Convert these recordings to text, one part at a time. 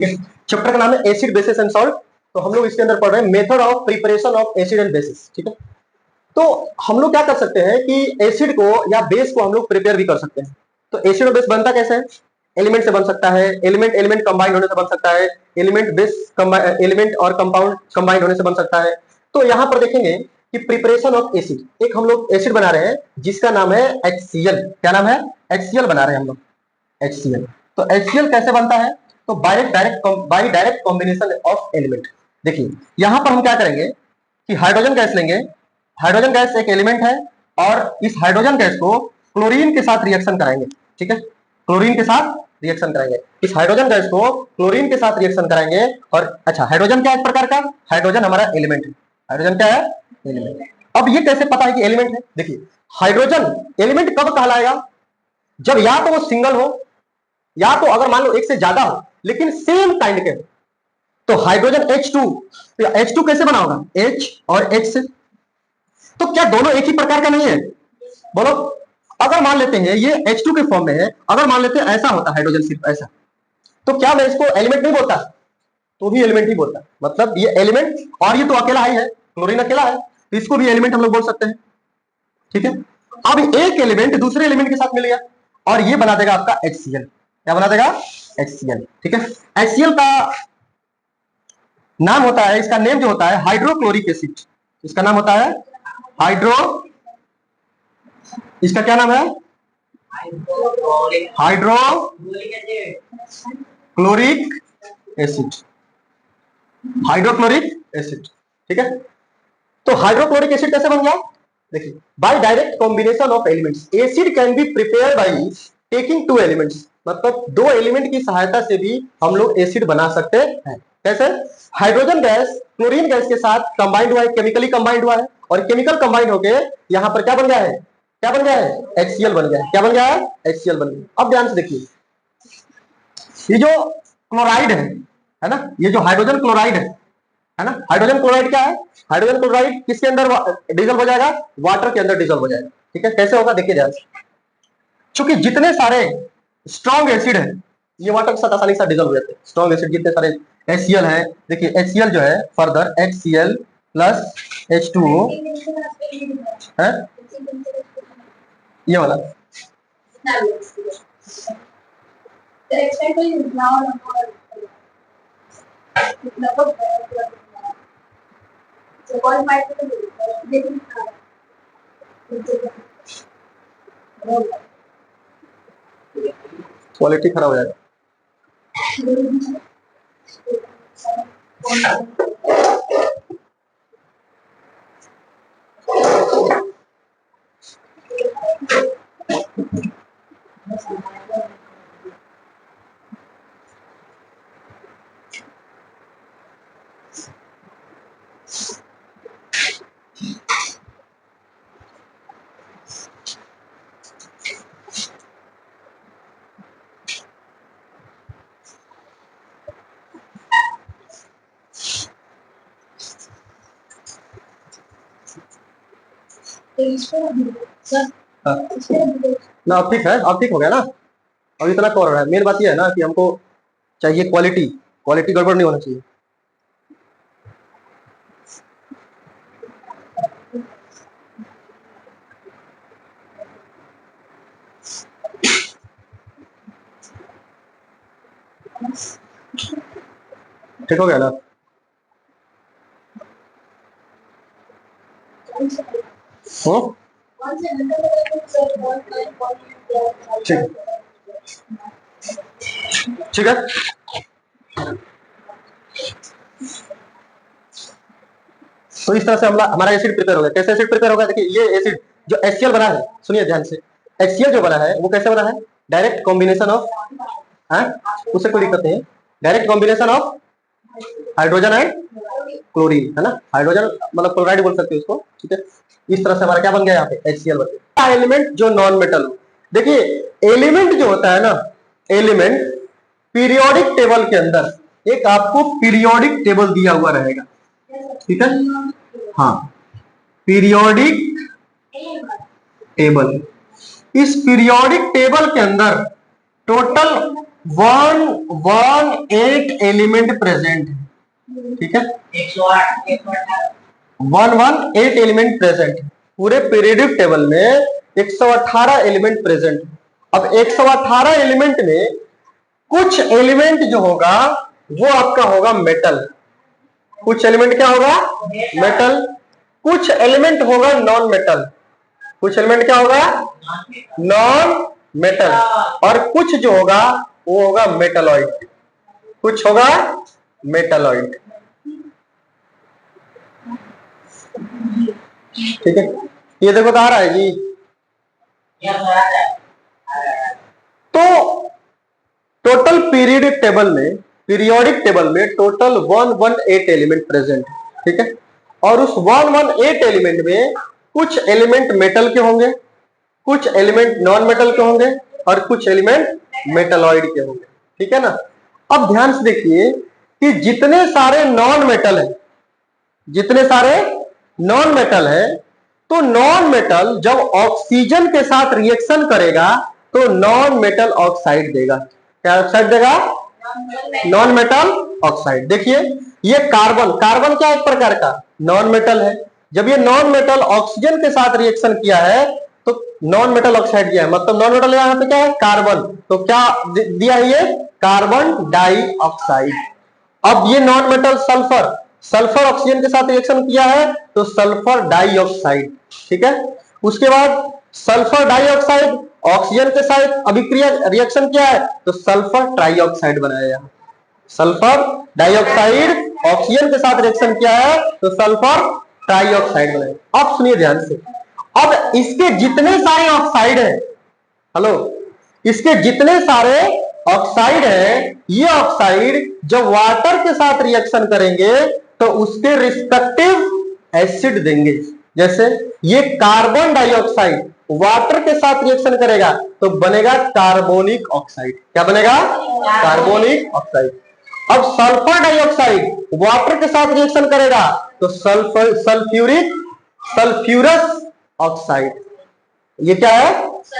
Chapter का नाम है एसिड बेसिस एंड सॉल्ट। तो हम लोग इसके अंदर पढ़ रहे हैं method of preparation of acid and bases. ठीक है, तो हम लोग क्या कर सकते हैं कि एसिड को या बेस को हम लोग प्रिपेयर भी कर सकते हैं। तो एसिड और बेस बनता कैसे है? एलिमेंट से बन सकता है, एलिमेंट एलिमेंट कंबाइंड होने से बन सकता है, एलिमेंट बेस एलिमेंट और कंपाउंड कंबाइंड होने से बन सकता है। तो यहां पर देखेंगे कि प्रिपरेशन ऑफ एसिड, एक हम लोग एसिड बना रहे हैं जिसका नाम है HCl। क्या नाम है? HCl बना रहे हैं हम लोग, HCl। तो HCl कैसे बनता है? तो by direct combination of element. देखिए यहां पर हम क्या करेंगे कि हाइड्रोजन गैस लेंगे। हाइड्रोजन गैस एक एलिमेंट है और इस हाइड्रोजन गैस को क्लोरीन के साथ रिएक्शन कराएंगे। ठीक है, क्लोरीन के साथ रिएक्शन कराएंगे। इस हाइड्रोजन गैस को क्लोरीन के साथ रिएक्शन कराएंगे। और अच्छा, हाइड्रोजन क्या एक प्रकार का? हाइड्रोजन हमारा एलिमेंट है। हाइड्रोजन क्या है? एलिमेंट। अब ये कैसे पता है कि एलिमेंट है? देखिए हाइड्रोजन एलिमेंट कब कहलाएगा? जब या तो वो सिंगल हो, या तो अगर मान लो एक से ज्यादा हो लेकिन सेम काइंड के। तो हाइड्रोजन H2, तो H2 कैसे बना होगा? H और H से। तो क्या दोनों एक ही प्रकार का नहीं है? बोलो। अगर मान लेते हैं ये H2 के फॉर्म में है, अगर मान लेते हैं ऐसा होता हाइड्रोजन सिर्फ ऐसा, तो क्या मैं इसको एलिमेंट नहीं बोलता? तो भी एलिमेंट ही बोलता। मतलब ये एलिमेंट, और ये तो अकेला ही है, क्लोरीन अकेला है, तो इसको भी एलिमेंट हम लोग बोल सकते हैं। ठीक है, अब एक एलिमेंट दूसरे एलिमेंट के साथ मिल गया और ये बना देगा आपका HCl। क्या बना देगा? HCl। ठीक है, HCl का नाम होता है, इसका नेम जो होता है हाइड्रोक्लोरिक एसिड। इसका नाम होता है हाइड्रो, इसका क्या नाम है? Hydrochloric acid. Hydrochloric acid. ठीक है, तो हाइड्रोक्लोरिक एसिड कैसे बन गया? देखिए by direct combination of elements acid can be prepare by taking two elements. मतलब दो एलिमेंट की सहायता से भी हम लोग एसिड बना सकते हैं। कैसे? हाइड्रोजन गैस क्लोरीन गैस के साथ कंबाइंड हुआ है, केमिकली कंबाइंड हुआ है, और केमिकल कंबाइंड होके यहां पर क्या बन गया है? क्या बन गया है? HCl बन गया है। क्या बन गया है? HCl बन गया। अब ध्यान से देखिए, ये जो क्लोराइड है ना, ये जो हाइड्रोजन क्लोराइड है ना, हाइड्रोजन क्लोराइड क्या है? हाइड्रोजन क्लोराइड किसके अंदर डिजोल्व हो जाएगा? वाटर के अंदर डिजोल्व हो जाएगा। ठीक है, कैसे होगा? देखिए ध्यान से, क्योंकि जितने सारे स्ट्रॉन्ग एसिड है ये वाटर के साथ आसानी से डिजोल्व हो जाते हैं। स्ट्रॉन्ग एसिड जितने सारे HCl है, देखिए HCl जो है फर्दर HCl प्लस H2O है, ये वाला। क्वालिटी खराब हो जाएगा। ना अब ठीक है, अब ठीक हो गया ना, अब इतना कवर हो रहा है। मेन बात यह है ना कि हमको चाहिए क्वालिटी, क्वालिटी गड़बड़ नहीं होना चाहिए। ठीक हो गया ना? हो ठीक, ठीक है। तो इस तरह से हमारा एसिड प्रिपेयर हो गया। कैसे एसिड प्रिपेयर होगा? देखिए ये एसिड जो HCl बना है, सुनिए ध्यान से, HCl जो बना है वो कैसे बना है? डायरेक्ट कॉम्बिनेशन ऑफ, उससे कोई दिक्कत नहीं है, direct combination of hydrogen and chlorine, है ना। हाइड्रोजन मतलब क्लोराइड बोल सकते हैं उसको। ठीक है, इस तरह से हमारा क्या बन गया? यहाँ पे HCl बन गया। एलिमेंट जो नॉन मेटल हो, देखिए एलिमेंट जो होता है ना, एलिमेंट पीरियोडिक टेबल के अंदर एक आपको पीरियोडिक टेबल दिया हुआ रहेगा। ठीक है, हाँ, पीरियोडिक टेबल। इस पीरियोडिक टेबल के अंदर टोटल 118 एलिमेंट प्रेजेंट है, ठीक है, 118 एलिमेंट प्रेजेंट है पूरे पीरियोडिक टेबल में, 118 एलिमेंट प्रेजेंट। अब 118 एलिमेंट में कुछ एलिमेंट जो होगा वो आपका होगा मेटल, कुछ एलिमेंट क्या होगा मेटल, कुछ एलिमेंट होगा नॉन मेटल, कुछ एलिमेंट क्या होगा नॉन मेटल, और कुछ जो होगा वो होगा मेटलॉइड, कुछ होगा मेटलॉइड, ठीक है। ये देखो तो आ रहा है जी। तो टोटल पीरियोडिक टेबल में टोटल 118 एलिमेंट प्रेजेंट है, ठीक है। और उस 118 एलिमेंट में कुछ एलिमेंट मेटल के होंगे, कुछ एलिमेंट नॉन मेटल के होंगे, और कुछ एलिमेंट मेटलॉइड के होंगे, ठीक है ना। अब ध्यान से देखिए कि जितने सारे नॉन मेटल है, जितने सारे नॉन मेटल है, तो नॉन मेटल जब ऑक्सीजन के साथ रिएक्शन करेगा तो नॉन मेटल ऑक्साइड देगा। क्या ऑक्साइड देगा? Non metal oxide. देखिए ये कार्बन, कार्बन क्या एक प्रकार का नॉन मेटल है, जब ये नॉन मेटल ऑक्सीजन के साथ रिएक्शन किया है तो नॉन मेटल ऑक्साइड दिया है, मतलब नॉन मेटल यहाँ पे क्या है कार्बन, तो क्या दिया है ये कार्बन डाइऑक्साइड। अब ये non metal sulphur, sulphur oxygen के साथ रिएक्शन किया है तो सल्फर डाइऑक्साइड, ठीक है। उसके बाद सल्फर डाइऑक्साइड ऑक्सीजन के साथ अभिक्रिया रिएक्शन किया है तो सल्फर ट्राइऑक्साइड बनाया, सल्फर डाइऑक्साइड ऑक्सीजन के साथ रिएक्शन किया है तो सल्फर ट्राइऑक्साइड बनाया। अब सुनिए ध्यान से, अब इसके जितने सारे ऑक्साइड है, हेलो, इसके जितने सारे ऑक्साइड है, ये ऑक्साइड जब वाटर के साथ रिएक्शन करेंगे तो उसके रिस्पेक्टिव एसिड देंगे। जैसे ये कार्बन डाइऑक्साइड वाटर के साथ रिएक्शन करेगा तो बनेगा कार्बोनिक ऑक्साइड। क्या बनेगा? Carbonic oxide. अब सल्फर डाइऑक्साइड वाटर के साथ रिएक्शन करेगा तो सल्फ्यूरस ऑक्साइड। ये क्या है?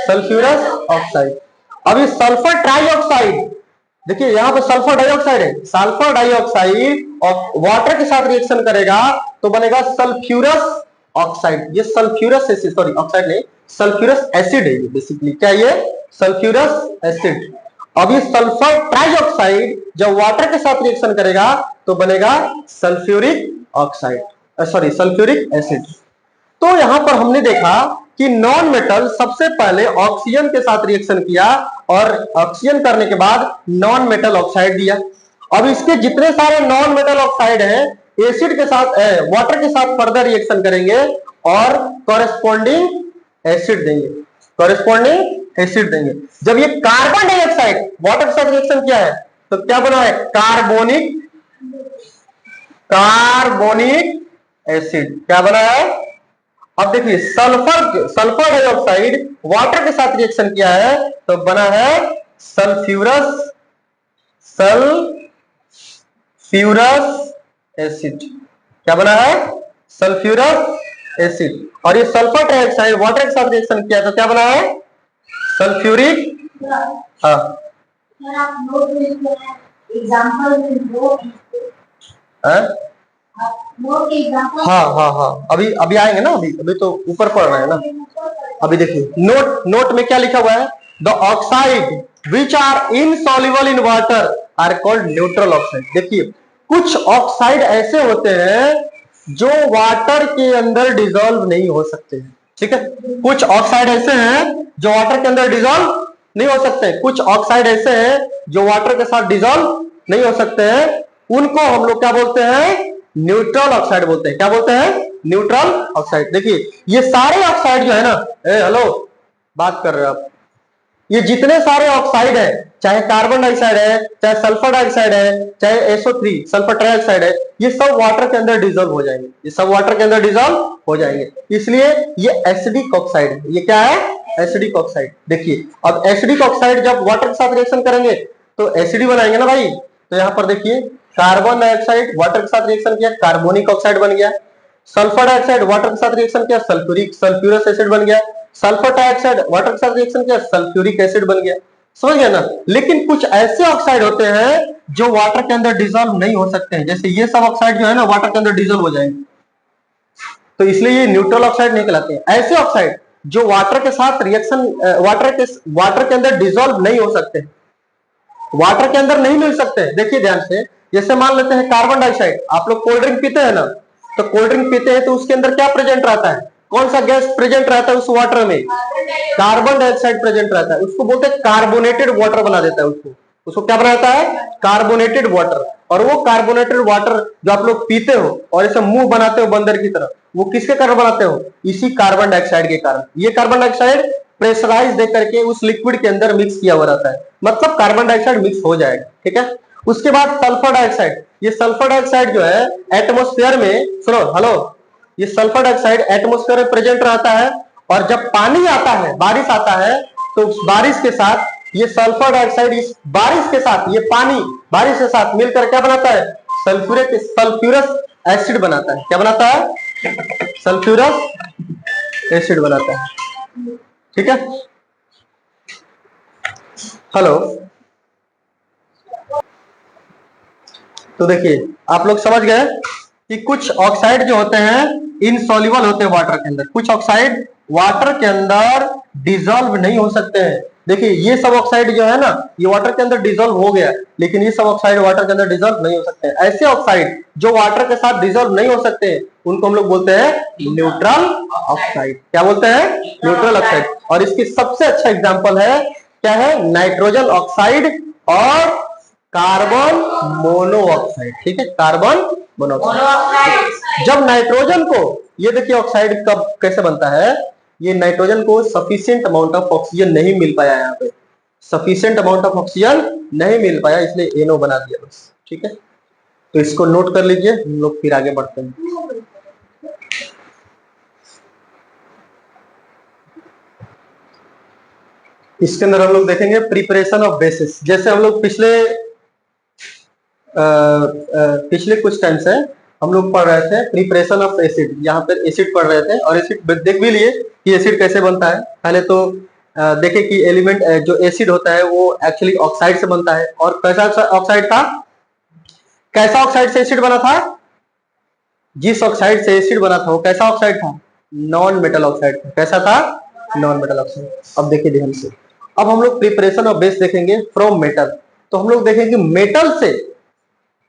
Sulphurous oxide. अब ये सल्फर ट्राइऑक्साइड, देखिए यहां पे सल्फर डाइऑक्साइड है, सल्फर डाइऑक्साइड वाटर के साथ रिएक्शन करेगा तो बनेगा सल्फ्यूरस ऑक्साइड। ये सल्फ्यूरस एसिड, सॉरी ऑक्साइड नहीं, सल्फ्यूरस एसिड है ये बेसिकली। क्या ये? Sulphurous acid. अब ये सल्फर ट्राइऑक्साइड जब वाटर के साथ रिएक्शन करेगा तो बनेगा sulphuric oxide, sorry sulphuric acid. तो यहां पर हमने देखा कि नॉन मेटल सबसे पहले ऑक्सीजन के साथ रिएक्शन किया और ऑक्सीजन करने के बाद नॉन मेटल ऑक्साइड दिया। अब इसके जितने सारे नॉन मेटल ऑक्साइड हैं एसिड के साथ वाटर के साथ फर्दर रिएक्शन करेंगे और कॉरेस्पॉन्डिंग एसिड देंगे, कॉरेस्पॉन्डिंग एसिड देंगे। जब ये कार्बन डाइऑक्साइड वाटर के साथ रिएक्शन किया है तो क्या बना है? Carbonic acid. क्या बना है? अब देखिए सल्फर डाइऑक्साइड वाटर के साथ रिएक्शन किया है तो बना है सल्फ्यूरस एसिड। क्या बना है? Sulphurous acid. और ये सल्फर डाइऑक्साइड वाटर के साथ रिएक्शन किया तो क्या बना है? सल्फ्यूरिक। हाँ हाँ अभी आएंगे ना, अभी तो ऊपर पढ़ रहे हैं ना। अभी देखिए नोट में क्या लिखा हुआ है? The oxide which are insoluble in water are called neutral oxide. देखिए कुछ ऑक्साइड ऐसे होते हैं जो वाटर के अंदर डिजोल्व नहीं हो सकते हैं, ठीक है। कुछ ऑक्साइड ऐसे हैं जो वाटर के अंदर डिजोल्व नहीं हो सकते, कुछ ऑक्साइड ऐसे हैं जो वाटर के साथ डिजोल्व नहीं हो सकते हैं, उनको हम लोग क्या बोलते हैं? न्यूट्रल ऑक्साइड बोलते हैं। क्या बोलते हैं? Neutral oxide. देखिए ये सारे ऑक्साइड जो है ना, हेलो बात कर रहे हो आप, ये जितने सारे ऑक्साइड है, चाहे कार्बन डाइऑक्साइड है, चाहे सल्फर डाइऑक्साइड है, चाहे SO3 सल्फर ट्राइऑक्साइड है, ये सब वाटर के अंदर डिजोल्व हो जाएंगे, ये सब वाटर के अंदर डिजोल्व हो जाएंगे। इसलिए ये एसिडिक ऑक्साइड है। ये क्या है? Acidic oxide. देखिए अब एसिडिक ऑक्साइड जब वाटर के साथ रिएक्शन करेंगे तो एसिड बनाएंगे ना भाई। तो यहां पर देखिए कार्बन डाइऑक्साइड वाटर के साथ रिएक्शन किया, कार्बोनिक ऑक्साइड बन गया। सल्फर डाइऑक्साइड वाटर के साथ रिएक्शन किया, सल्फ्यूरस एसिड बन गया। सल्फर डाइऑक्साइड वाटर के साथ रिएक्शन किया, सल्फ्यूरिक एसिड बन गया। समझ गए ना। लेकिन कुछ ऐसे ऑक्साइड होते हैं जो वाटर के अंदर डिजोल्व नहीं हो सकते हैं, जैसे ये सब ऑक्साइड जो है ना वाटर के अंदर डिजोल्व हो जाएंगे, तो इसलिए ये न्यूट्रल ऑक्साइड नहीं कहलाते हैं। ऐसे ऑक्साइड जो वाटर के साथ रिएक्शन वाटर के अंदर डिजोल्व नहीं हो सकते, वाटर के अंदर नहीं मिल सकते। देखिए ध्यान से, जैसे मान लेते हैं कार्बन डाइऑक्साइड, आप लोग कोल्ड ड्रिंक पीते हैं ना, तो कोल्ड ड्रिंक पीते हैं तो उसके अंदर क्या प्रेजेंट रहता है, कौन सा गैस प्रेजेंट रहता है उस वाटर में, कार्बन डाइऑक्साइड प्रेजेंट रहता है। उसको बोलते हैं कार्बोनेटेड वाटर बना देता है उसको, उसको क्या बनाता है, कार्बोनेटेड वाटर। और वो कार्बोनेटेड वाटर जो आप लोग पीते हो और ऐसे मुंह बनाते हो बंदर की तरह, वो किसके कारण बनाते हो, इसी कार्बन डाइऑक्साइड के कारण। ये कार्बन डाइऑक्साइड प्रेशराइज दे करके उस लिक्विड के अंदर मिक्स किया हुआ रहता है, मतलब कार्बन डाइऑक्साइड मिक्स हो जाएगा, ठीक है। उसके बाद सल्फर डाइऑक्साइड, ये सल्फर डाइऑक्साइड जो है एटमोस्फेयर में, सुनो हेलो, ये सल्फर डाइऑक्साइड एटमोस्फेयर में प्रेजेंट रहता है, और जब पानी आता है, बारिश आता है, तो उस बारिश के साथ ये सल्फर डाइऑक्साइड इस बारिश के साथ, ये पानी बारिश के साथ मिलकर क्या बनाता है, सल्फ्यूरस एसिड बनाता है। क्या बनाता है, सल्फ्यूरस एसिड बनाता है, ठीक है। हेलो, तो देखिए आप लोग समझ गए कि कुछ ऑक्साइड जो होते हैं इनसॉल्युबल होते हैं वाटर के अंदर, कुछ ऑक्साइड वाटर के अंदर डिजोल्व नहीं हो सकते हैं। देखिए ये सब ऑक्साइड जो है ना, ये वाटर के अंदर डिजोल्व हो गया, लेकिन ये सब ऑक्साइड वाटर के अंदर डिजोल्व नहीं हो सकते हैं। ऐसे ऑक्साइड जो वाटर के साथ डिजोल्व नहीं हो सकते उनको हम लोग बोलते हैं न्यूट्रल ऑक्साइड। क्या बोलते हैं, न्यूट्रल ऑक्साइड। और इसकी सबसे अच्छा एग्जाम्पल है, क्या है, नाइट्रोजन ऑक्साइड और कार्बन मोनोऑक्साइड, ठीक है, कार्बन मोनोऑक्साइड। जब नाइट्रोजन को, ये देखिए ऑक्साइड कब कैसे बनता है, ये नाइट्रोजन को सफिशिएंट अमाउंट ऑफ ऑक्सीजन नहीं मिल पाया, यहाँ पे सफिशिएंट अमाउंट ऑफ ऑक्सीजन नहीं मिल पाया, इसलिए NO बना दिया बस, ठीक है। तो इसको नोट कर लीजिए, हम लोग फिर आगे बढ़ते हैं। इसके अंदर हम लोग देखेंगे प्रिपरेशन ऑफ बेसिस। जैसे हम लोग पिछले कुछ टाइम से हम लोग पढ़ रहे थे प्रिपरेशन ऑफ एसिड, यहाँ पर एसिड पढ़ रहे थे और एसिड देख भी लिए कि एसिड कैसे बनता है। पहले तो देखे कि एलिमेंट जो एसिड होता है वो एक्चुअली ऑक्साइड से बनता है, और कैसा ऑक्साइड था, कैसा ऑक्साइड से एसिड बना था, जिस ऑक्साइड से एसिड बना था वो कैसा ऑक्साइड था, नॉन मेटल ऑक्साइड था। कैसा था, नॉन मेटल ऑक्साइड। अब देखिए ध्यान से, अब हम लोग प्रिपरेशन ऑफ बेस देखेंगे फ्रॉम मेटल। तो हम लोग देखेंगे मेटल से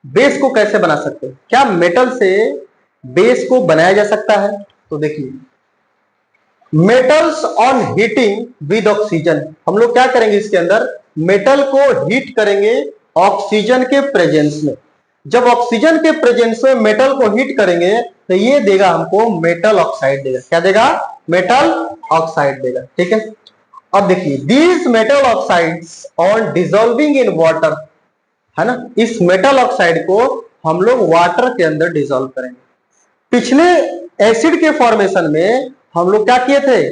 बेस को कैसे बना सकते हैं, क्या मेटल से बेस को बनाया जा सकता है। तो देखिए, metals on heating with oxygen, हम लोग क्या करेंगे इसके अंदर, मेटल को हीट करेंगे ऑक्सीजन के प्रेजेंस में। जब ऑक्सीजन के प्रेजेंस में मेटल को हीट करेंगे तो ये देगा हमको मेटल ऑक्साइड देगा। क्या देगा, मेटल ऑक्साइड देगा, ठीक है। अब देखिए, these metal oxides on dissolving in water, है ना, इस मेटल ऑक्साइड को हम लोग वाटर के अंदर डिजोल्व करेंगे। पिछले एसिड के फॉर्मेशन में हम लोग क्या किए थे,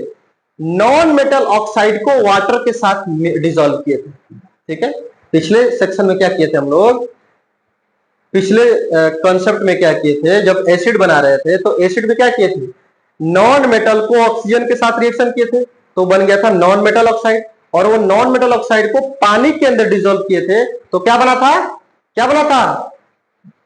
नॉन मेटल ऑक्साइड को वाटर के साथ डिजोल्व किए थे, ठीक है। पिछले सेक्शन में क्या किए थे हम लोग, पिछले कॉन्सेप्ट में क्या किए थे, जब एसिड बना रहे थे तो एसिड में क्या किए थे, नॉन मेटल को ऑक्सीजन के साथ रिएक्शन किए थे तो बन गया था नॉन मेटल ऑक्साइड, और वो नॉन मेटल ऑक्साइड को पानी के अंदर डिजोल्व किए थे तो क्या बना था, क्या बना था,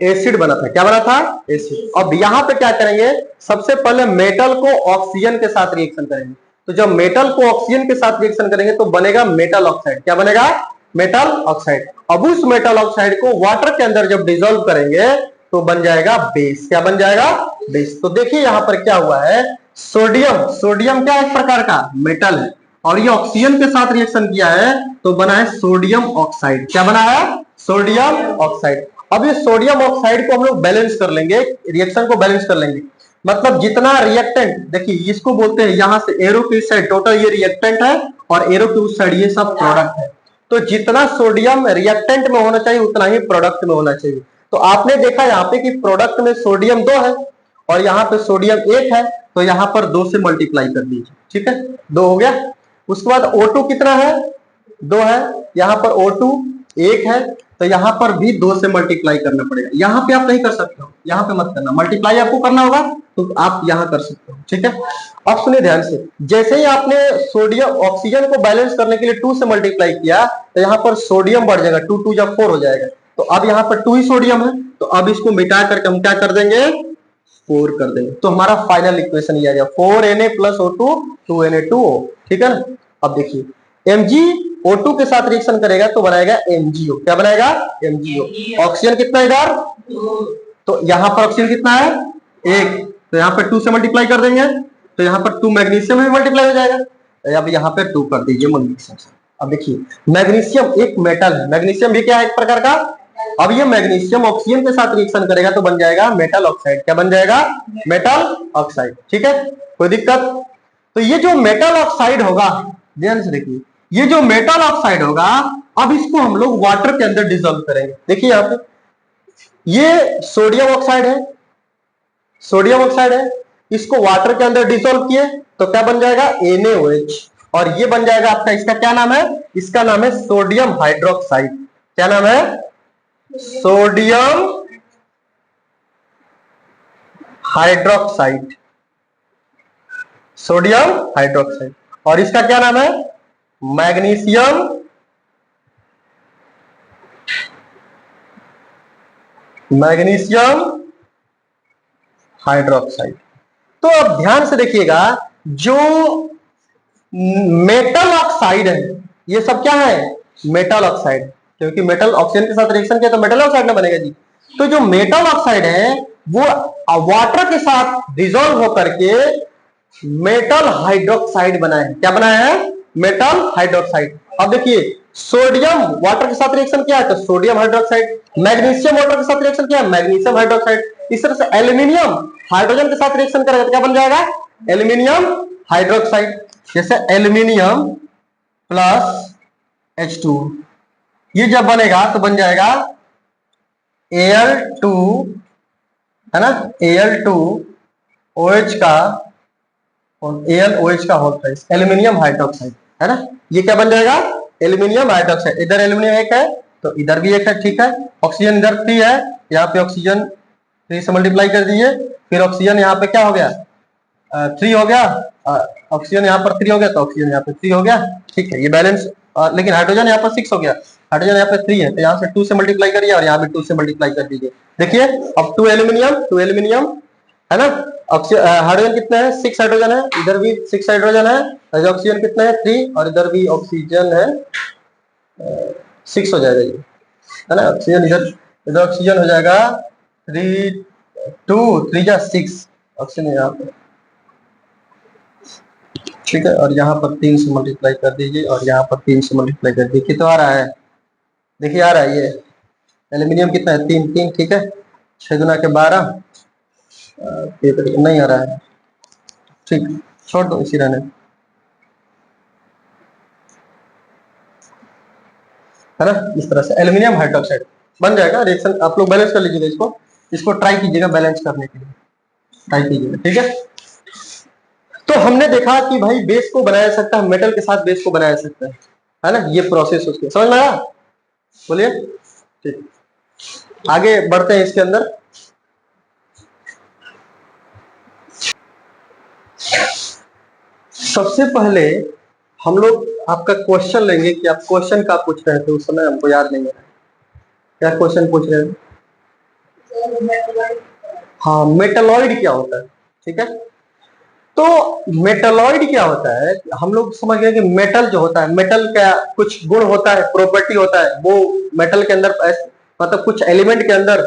एसिड बना था। क्या बना था, एसिड। अब यहां पे क्या करेंगे, सबसे पहले मेटल को ऑक्सीजन के साथ रिएक्शन करेंगे। तो जब मेटल को ऑक्सीजन के साथ रिएक्शन करेंगे तो बनेगा मेटल ऑक्साइड। क्या बनेगा, मेटल ऑक्साइड। अब उस मेटल ऑक्साइड को वाटर के अंदर जब डिजोल्व करेंगे तो बन जाएगा बेस। क्या बन जाएगा, बेस। तो देखिए यहां पर क्या हुआ है, सोडियम, सोडियम क्या एक प्रकार का मेटल है और ये ऑक्सीजन के साथ रिएक्शन किया है तो बना है सोडियम ऑक्साइड। क्या बना है, सोडियम ऑक्साइड। अब ये सोडियम ऑक्साइड को हम लोग बैलेंस कर लेंगे, रिएक्शन को बैलेंस कर लेंगे। मतलब जितना रिएक्टेंट, देखिए इसको बोलते हैं यहां से एरो की साइड टोटल ये रिएक्टेंट है और एरो की उस साइड ये सब प्रोडक्ट है। तो जितना सोडियम रिएक्टेंट में होना चाहिए उतना ही प्रोडक्ट में होना चाहिए। तो आपने देखा यहाँ पे कि प्रोडक्ट में सोडियम 2 है और यहाँ पे सोडियम 1 है, तो यहाँ पर 2 से मल्टीप्लाई कर दीजिए, ठीक है, 2 हो गया। उसके बाद O2 कितना है, 2 है, यहाँ पर O2 1 है, तो यहाँ पर भी 2 से मल्टीप्लाई करना पड़ेगा। यहाँ पे आप नहीं कर सकते हो, यहाँ पे मत करना, मल्टीप्लाई आपको करना होगा तो आप यहां कर सकते हो, ठीक है। अब सुनिए ध्यान से, जैसे ही आपने सोडियम ऑक्सीजन को बैलेंस करने के लिए 2 से मल्टीप्लाई किया तो यहाँ पर सोडियम बढ़ जाएगा, 2 2 जब 4 हो जाएगा। तो अब यहाँ पर 2 ही सोडियम है, तो अब इसको मिटा करके हम क्या कर देंगे, 4 कर देंगे। तो हमारा फाइनल इक्वेशन ये आ गया 4Na + O2 2Na2O, ठीक है ना। अब देखिए MgO2 के साथ रिएक्शन करेगा तो बनाएगा MgO। क्या बनाएगा, MgO। ऑक्सीजन कितना इधर, तो यहाँ पर ऑक्सीजन कितना है, 1, तो यहाँ पर 2 से मल्टीप्लाई कर देंगे, तो यहाँ पर 2 मैग्नीशियम में मल्टीप्लाई हो जाएगा। अब यहाँ पे 2 कर दीजिए मैग्नीशियम से। अब देखिए मैग्नीशियम एक मेटल है, मैग्नीशियम भी क्या है, एक प्रकार का। अब ये मैग्नीशियम ऑक्सीजन के साथ रिएक्शन करेगा तो बन जाएगा मेटल ऑक्साइड। क्या बन जाएगा, मेटल ऑक्साइड, ठीक है, कोई दिक्कत। तो ये जो मेटल ऑक्साइड होगा, ध्यान से देखिए, ये जो मेटल ऑक्साइड होगा अब इसको हम लोग वाटर के अंदर डिसॉल्व करेंगे। देखिए यहाँ पे ये सोडियम ऑक्साइड है, सोडियम ऑक्साइड है, इसको वाटर के अंदर डिसॉल्व किए तो क्या बन जाएगा, NaOH। और ये बन जाएगा आपका, इसका क्या नाम है, इसका नाम है सोडियम हाइड्रोक्साइड। क्या नाम है, सोडियम हाइड्रोक्साइड, सोडियम हाइड्रोक्साइड। और इसका क्या नाम है, मैग्नीशियम हाइड्रोक्साइड। तो अब ध्यान से देखिएगा, जो मेटल ऑक्साइड है ये सब क्या है, मेटल ऑक्साइड, क्योंकि मेटल ऑक्सीजन के साथ रिएक्शन किया तो मेटल ऑक्साइड ना बनेगा जी। तो जो मेटल ऑक्साइड है वो वाटर के साथ डिसॉल्व होकर के मेटल हाइड्रोक्साइड बनाए। क्या बनाया है, मेटल हाइड्रोक्साइड। अब देखिए सोडियम वाटर के साथ रिएक्शन किया है तो सोडियम हाइड्रोक्साइड, मैग्नीशियम वाटर के साथ रिएक्शन किया है मैग्नीशियम हाइड्रोक्साइड। इस तरह से एल्यूमिनियम हाइड्रोजन के साथ रिएक्शन करेगा तो क्या बन जाएगा, एल्यूमिनियम हाइड्रोक्साइड। जैसे एल्यूमिनियम प्लस H2, ये जब बनेगा तो बन जाएगा Al2, है ना, Al2OH का और AlOH का होल प्राइस, एल्यूमिनियम हाइड्रोक्साइड, है ना। ये क्या बन जाएगा, एल्यूमिनियम हाइड्रोक्साइड। इधर एल्यूमिनियम एक है तो इधर भी एक है, ठीक है। ऑक्सीजन इधर 3 है, यहाँ पे ऑक्सीजन 3 से मल्टीप्लाई कर दीजिए, फिर ऑक्सीजन यहाँ पे क्या हो गया, 3 हो गया, ऑक्सीजन यहाँ पर 3 हो गया तो ऑक्सीजन यहाँ पे 3 हो गया, ठीक है, ये बैलेंस। लेकिन हाइड्रोजन यहाँ पर 6 हो गया, हाइड्रोजन यहाँ पे 3 है तो यहाँ से 2 से मल्टीप्लाई करिए और यहाँ पे 2 से मल्टीप्लाई कर दीजिए। देखिए अब 2 एल्यूमिनियम, है ना। हाइड्रोजन कितना है, 6 हाइड्रोजन है, इधर भी 6 हाइड्रोजन है, ऑक्सीजन कितना है 3, और इधर भी ऑक्सीजन है 6 हो जाएगा ये, है ना। ऑक्सीजन इधर ऑक्सीजन हो जाएगा 3 2 3 जा 6 ऑक्सीजन यहाँ पे, ठीक है। और यहाँ पर 3 से मल्टीप्लाई कर दीजिए और यहाँ पर 3 से मल्टीप्लाई कर दीजिए, कितना आ रहा है, देखिए आ रहा है ये एल्यूमिनियम कितना है 3 3, ठीक है, 6 गुना के 12, नहीं आ रहा है, ठीक, छोड़ दो इसी रहने, है ना। इस तरह से एल्यूमिनियम हाइड्रोक्साइड बन जाएगा। रिएक्शन आप लोग बैलेंस कर लीजिएगा, इसको ट्राई कीजिएगा बैलेंस करने के लिए, ट्राई कीजिएगा, ठीक है। तो हमने देखा कि भाई बेस को बनाया सकता है, मेटल के साथ बेस को बनाया सकता है ना, ये प्रोसेस उसके समझ में आया, बोलिए, ठीक। आगे बढ़ते हैं इसके अंदर। सबसे पहले हम लोग आपका क्वेश्चन लेंगे कि आप क्वेश्चन का पूछ रहे थे, उस समय हमको याद नहीं है, क्या क्वेश्चन पूछ रहे थे, हाँ मेटलॉइड क्या होता है, ठीक है। तो मेटलॉइड क्या होता है, हम लोग समझ गए कि मेटल जो होता है, मेटल का कुछ गुण होता है, प्रॉपर्टी होता है, वो मेटल के अंदर मतलब कुछ एलिमेंट के अंदर,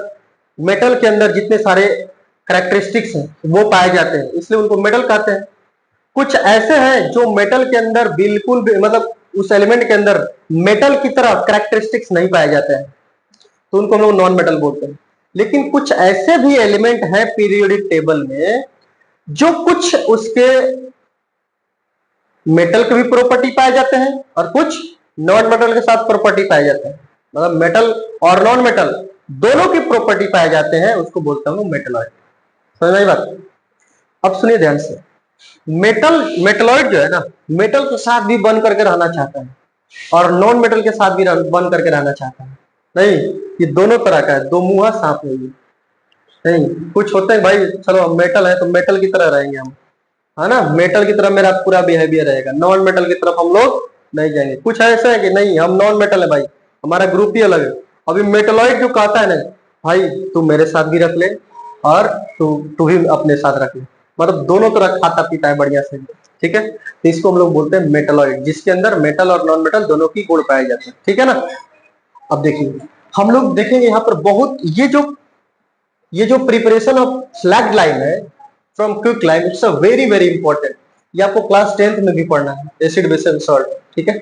मेटल के अंदर जितने सारे कैरेक्टरिस्टिक्स हैं वो पाए जाते हैं, इसलिए उनको मेटल कहते हैं। कुछ ऐसे हैं जो मेटल के अंदर बिल्कुल भी मतलब उस एलिमेंट के अंदर मेटल की तरह कैरेक्टरिस्टिक्स नहीं पाए जाते हैं, तो उनको हम लोग नॉन मेटल बोलते हैं। लेकिन कुछ ऐसे भी एलिमेंट हैं पीरियोडिक टेबल में जो कुछ उसके मेटल के भी प्रॉपर्टी पाए जाते हैं और कुछ नॉन मेटल के साथ प्रॉपर्टी पाए जाते हैं, मतलब मेटल और नॉन मेटल दोनों की प्रॉपर्टी पाए जाते हैं, उसको बोलता हूं मेटलॉइड। समझ में आई बात। अब सुनिए ध्यान से, मेटलॉइड जो है ना, मेटल के साथ भी बन करके रहना चाहता है और नॉन मेटल के साथ भी बन करके रहना चाहता है। नहीं, ये दोनों तरह का है, दो मुंहा सांप है ये, नहीं, कुछ होते हैं भाई, चलो मेटल है तो मेटल की तरह रहेंगे हम, है ना, मेटल की तरफ मेरा पूरा बिहेवियर रहेगा, नॉन मेटल की तरफ हम लोग नहीं जाएंगे। कुछ ऐसा है कि नहीं हम नॉन मेटल है भाई, हमारा ग्रुप ही अलग है। अभी मेटलॉइड जो कहता है ना भाई, तू मेरे साथ भी रख ले और तू भी अपने साथ रख ले, मतलब दोनों तरह खाता पीता है बढ़िया से, ठीक है। तो इसको हम लोग बोलते हैं मेटलॉइड, जिसके अंदर मेटल और नॉन मेटल दोनों की गुण पाए जाते हैं, ठीक है ना। अब देखिए हम लोग देखेंगे यहाँ पर बहुत ये जो प्रिपरेशन ऑफ स्लैग्ड लाइम है from quick lime, it's a very very important. ये आपको क्लास 10th में भी पढ़ना है, एसिड बेस एंड सॉल्ट, ठीक है।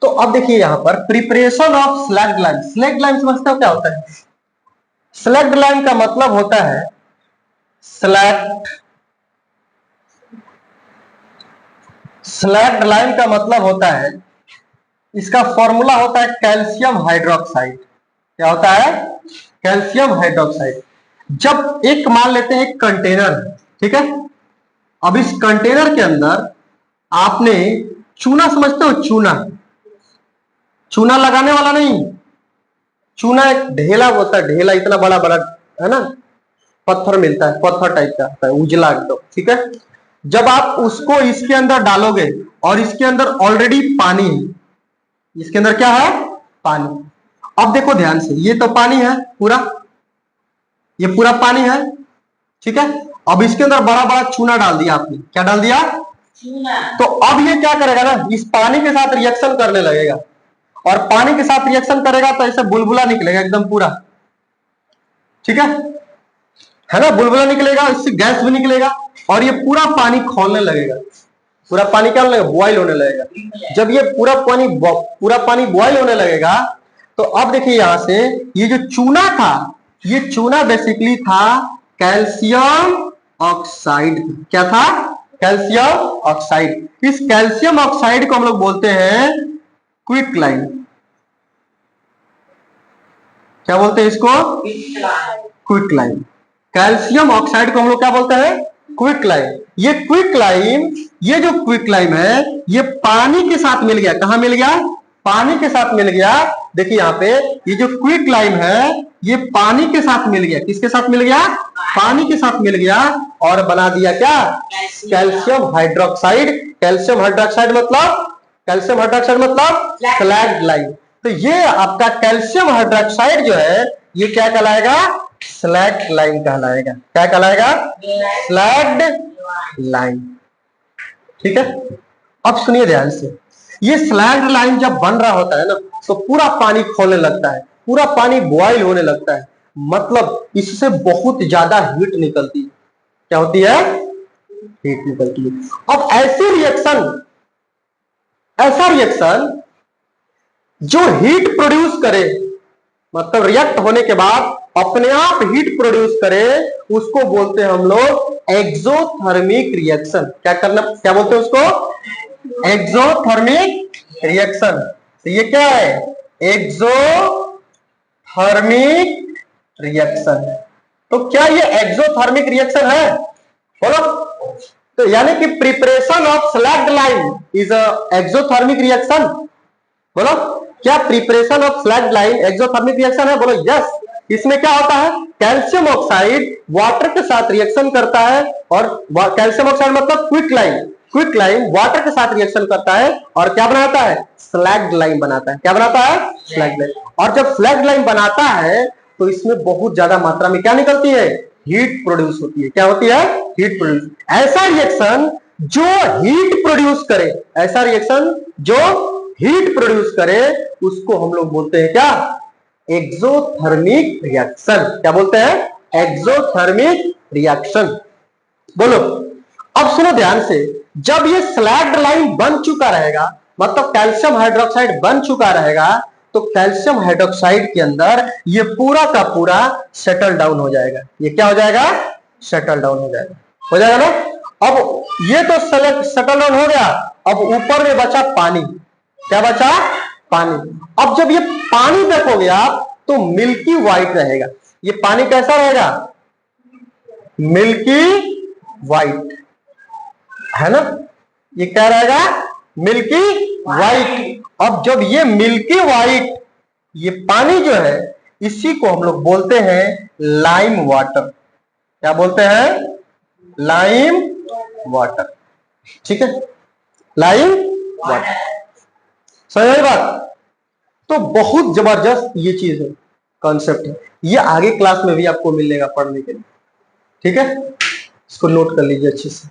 तो अब देखिए यहाँ पर preparation of slagged lime. Slagged lime समझते हो क्या होता है? स्लैग्ड लाइम का मतलब होता है स्लैग्ड लाइम का मतलब होता है, इसका फॉर्मूला होता है कैल्शियम हाइड्रोक्साइड। क्या होता है? Calcium hydroxide. जब एक मान लेते हैं एक कंटेनर, ठीक है, अब इस कंटेनर के अंदर आपने चूना, समझते हो चूना? चूना लगाने वाला नहीं, चूना एक ढेला होता है, ढेला इतना बड़ा बड़ा, है ना, पत्थर मिलता है, पत्थर टाइप का होता है, उजला एकदम, ठीक है। जब आप उसको इसके अंदर डालोगे और इसके अंदर ऑलरेडी पानी है, इसके अंदर क्या है? पानी। अब देखो ध्यान से, ये तो पानी है पूरा, ये पूरा पानी है, ठीक है। अब इसके अंदर बड़ा बड़ा चूना डाल दिया आपने, क्या डाल दिया? चूना। तो अब ये क्या करेगा ना, इस पानी के साथ रिएक्शन करने लगेगा, और पानी के साथ रिएक्शन करेगा तो ऐसे बुलबुला निकलेगा एकदम पूरा, ठीक है ना, बुलबुला निकलेगा, इससे गैस भी निकलेगा, और ये पूरा पानी खौलने लगेगा, पूरा पानी क्या होने लगेगा? बॉयल होने लगेगा। जब ये पूरा पानी बॉयल होने लगेगा, तो अब देखिए यहां से ये जो चूना था, ये चूना बेसिकली था कैल्शियम ऑक्साइड। क्या था? Calcium oxide. इस कैल्शियम ऑक्साइड को हम लोग बोलते हैं क्विक लाइम। क्या बोलते हैं इसको? Quick lime. कैल्शियम ऑक्साइड को हम लोग क्या बोलते हैं? Quick lime. ये क्विक लाइम, ये जो क्विक लाइम है, ये पानी के साथ मिल गया। कहां मिल गया? पानी के साथ मिल गया। देखिए यहाँ पे ये जो क्विक लाइम है, ये पानी के साथ मिल गया। किसके साथ मिल गया? पानी के साथ मिल गया, और बना दिया क्या? Calcium hydroxide. कैल्शियम हाइड्रोक्साइड मतलब, कैल्शियम हाइड्रोक्साइड मतलब स्लैग्ड लाइम। तो ये आपका कैल्शियम हाइड्रोक्साइड जो है, ये क्या कहलाएगा? स्लैग्ड लाइम कहलाएगा। क्या कहलाएगा? स्लैग्ड लाइम, ठीक है। अब सुनिए ध्यान से, ये स्लैग्ड लाइम जब बन रहा होता है ना, तो पूरा पानी खोलने लगता है, पूरा पानी बॉयल होने लगता है, मतलब इससे बहुत ज्यादा हीट निकलती है। क्या होती है? हीट निकलती है। अब ऐसा रिएक्शन जो हीट प्रोड्यूस करे, मतलब रिएक्ट होने के बाद अपने आप हीट प्रोड्यूस करे, उसको बोलते हैं हम लोग एक्सोथर्मिक रिएक्शन। क्या बोलते हैं उसको? Exothermic reaction. तो ये क्या है? Exothermic reaction. तो क्या ये एक्सोथर्मिक रिएक्शन है? बोलो। तो यानी कि preparation of slagged lime is a exothermic reaction. बोलो, क्या preparation of slagged lime exothermic reaction है? बोलो यस। इसमें क्या होता है? कैल्शियम ऑक्साइड वाटर के साथ रिएक्शन करता है, और कैल्शियम ऑक्साइड मतलब quick lime, quick lime water के साथ रिएक्शन करता है, और क्या बनाता है? स्लैग्ड लाइम बनाता है। क्या बनाता है? Slagged lime. और जब स्लैग्ड लाइम बनाता है, तो इसमें बहुत ज्यादा मात्रा में क्या निकलती है? हीट प्रोड्यूस होती है। क्या होती है? Heat produce. ऐसा रिएक्शन जो हीट प्रोड्यूस करे, ऐसा रिएक्शन जो हीट प्रोड्यूस करे, उसको हम लोग बोलते हैं क्या? Exothermic reaction. क्या बोलते हैं? Exothermic reaction. बोलो। अब सुनो ध्यान से, जब ये स्लैग्ड लाइम बन चुका रहेगा, मतलब कैल्शियम हाइड्रोक्साइड बन चुका रहेगा, तो कैल्शियम हाइड्रोक्साइड के अंदर ये पूरा का पूरा सेटल डाउन हो जाएगा। ये क्या हो जाएगा? सेटल डाउन हो जाएगा। हो जाएगा ना? अब ये तो सेटल डाउन हो गया। अब ऊपर में बचा पानी। क्या बचा? पानी। अब जब ये पानी देखोगे आप, तो मिल्की व्हाइट रहेगा। ये पानी कैसा रहेगा? मिल्की व्हाइट, है ना? ये क्या रहेगा? Milky white. अब जब ये मिल्की व्हाइट, ये पानी जो है, इसी को हम लोग बोलते हैं लाइम वाटर। क्या बोलते हैं? Lime water. ठीक है, लाइम वाटर। सही बात। तो बहुत जबरदस्त ये चीज है, कॉन्सेप्ट है, ये आगे क्लास में भी आपको मिलेगा पढ़ने के लिए। ठीक है, इसको नोट कर लीजिए अच्छे से।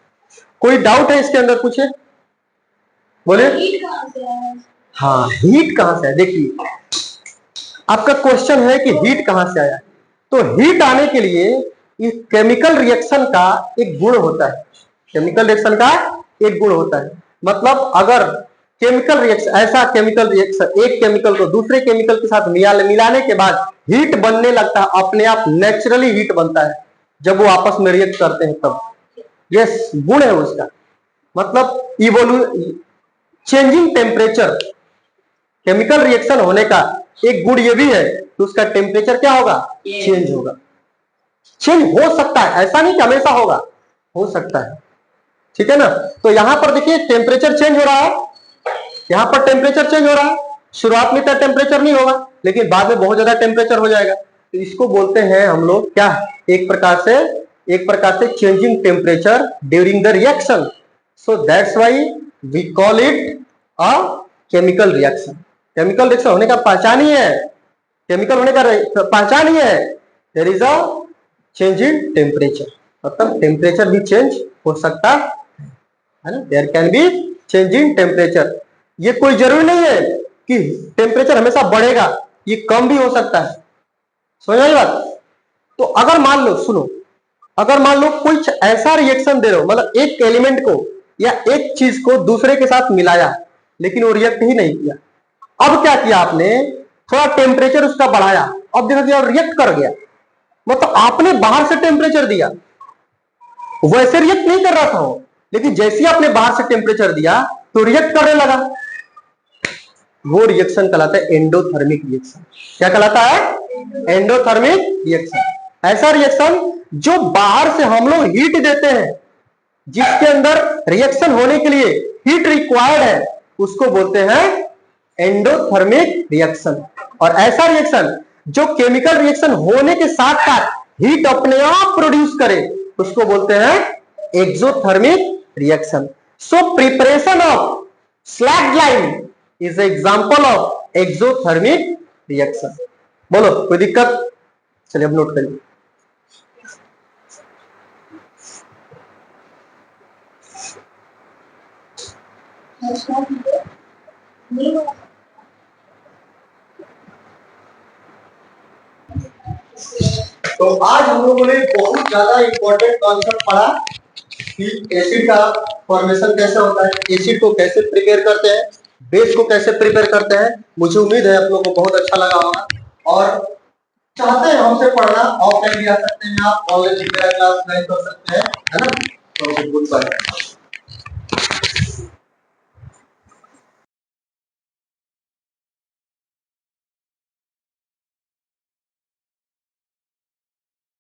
कोई डाउट है इसके अंदर? पूछे, बोले। हाँ, हीट कहां से है? देखिए आपका क्वेश्चन है कि हीट कहां से आया। तो हीट आने के लिए इस केमिकल रिएक्शन का एक गुण होता है। केमिकल रिएक्शन का एक गुण होता है, मतलब अगर केमिकल रिएक्शन, ऐसा केमिकल रिएक्शन, एक केमिकल को दूसरे केमिकल के साथ मिलाने के बाद हीट बनने लगता है, अपने आप नेचुरली हीट बनता है जब वो आपस में रिएक्ट करते हैं तब। यस, गुण है उसका, मतलब चेंजिंग टेम्परेचर। केमिकल रिएक्शन होने का एक गुण ये भी है कि उसका टेम्परेचर क्या होगा? चेंज होगा। चेंज हो सकता है, ऐसा नहीं कि हमेशा होगा, हो सकता है। ठीक है ना? तो यहां पर देखिए टेम्परेचर चेंज हो रहा है, यहां पर टेम्परेचर चेंज हो रहा है। शुरुआत में इतना टेम्परेचर नहीं होगा, लेकिन बाद में बहुत ज्यादा टेम्परेचर हो जाएगा। तो इसको बोलते हैं हम लोग क्या? एक प्रकार से changing temperature during the reaction. So that's why we call it a chemical reaction. Chemical reaction होने का पहचान ही है, केमिकल होने का पहचान ही है, there is a change in temperature, मतलब टेम्परेचर भी चेंज हो सकता है ना। There can be change in temperature. ये कोई जरूरी नहीं है कि टेम्परेचर हमेशा बढ़ेगा, ये कम भी हो सकता है। समझ आई बात? तो अगर मान लो, सुनो, अगर मान लो कुछ ऐसा रिएक्शन दे रहे हो, मतलब एक एलिमेंट को या एक चीज को दूसरे के साथ मिलाया, लेकिन वो रिएक्ट ही नहीं किया। अब क्या किया आपने? थोड़ा टेम्परेचर उसका बढ़ाया, अब देखो कि रिएक्ट कर गया। मतलब आपने बाहर से टेम्परेचर दिया, वैसे रिएक्ट नहीं कर रहा था वो, लेकिन जैसे ही आपने बाहर से टेम्परेचर दिया तो रिएक्ट करने लगा। वो रिएक्शन कहलाता है एंडोथर्मिक रिएक्शन। क्या कहलाता है? Endothermic reaction. ऐसा रिएक्शन जो बाहर से हम लोग हीट देते हैं, जिसके अंदर रिएक्शन होने के लिए हीट रिक्वायर्ड है, उसको बोलते हैं एंडोथर्मिक रिएक्शन। और ऐसा रिएक्शन जो केमिकल रिएक्शन होने के साथ साथ हीट अपने आप प्रोड्यूस करे, उसको बोलते हैं exothermic reaction. So preparation of slag lime is example of exothermic reaction. बोलो, कोई दिक्कत? चलिए अब नोट करिए। तो आज हम लोगों ने बहुत ज्यादा इंपॉर्टेंट कॉन्सेप्ट पढ़ा कि एसिड का फॉर्मेशन कैसे होता है, एसिड को कैसे प्रिपेयर करते हैं, बेस को कैसे प्रिपेयर करते हैं। मुझे उम्मीद है आप लोगों को बहुत अच्छा लगा होगा। और चाहते हैं हमसे पढ़ना, ऑफलाइन भी आ सकते हैं, आप ऑनलाइन भी मेरा क्लास ज्वाइन कर सकते हैं, है ना। तो गुड बाय।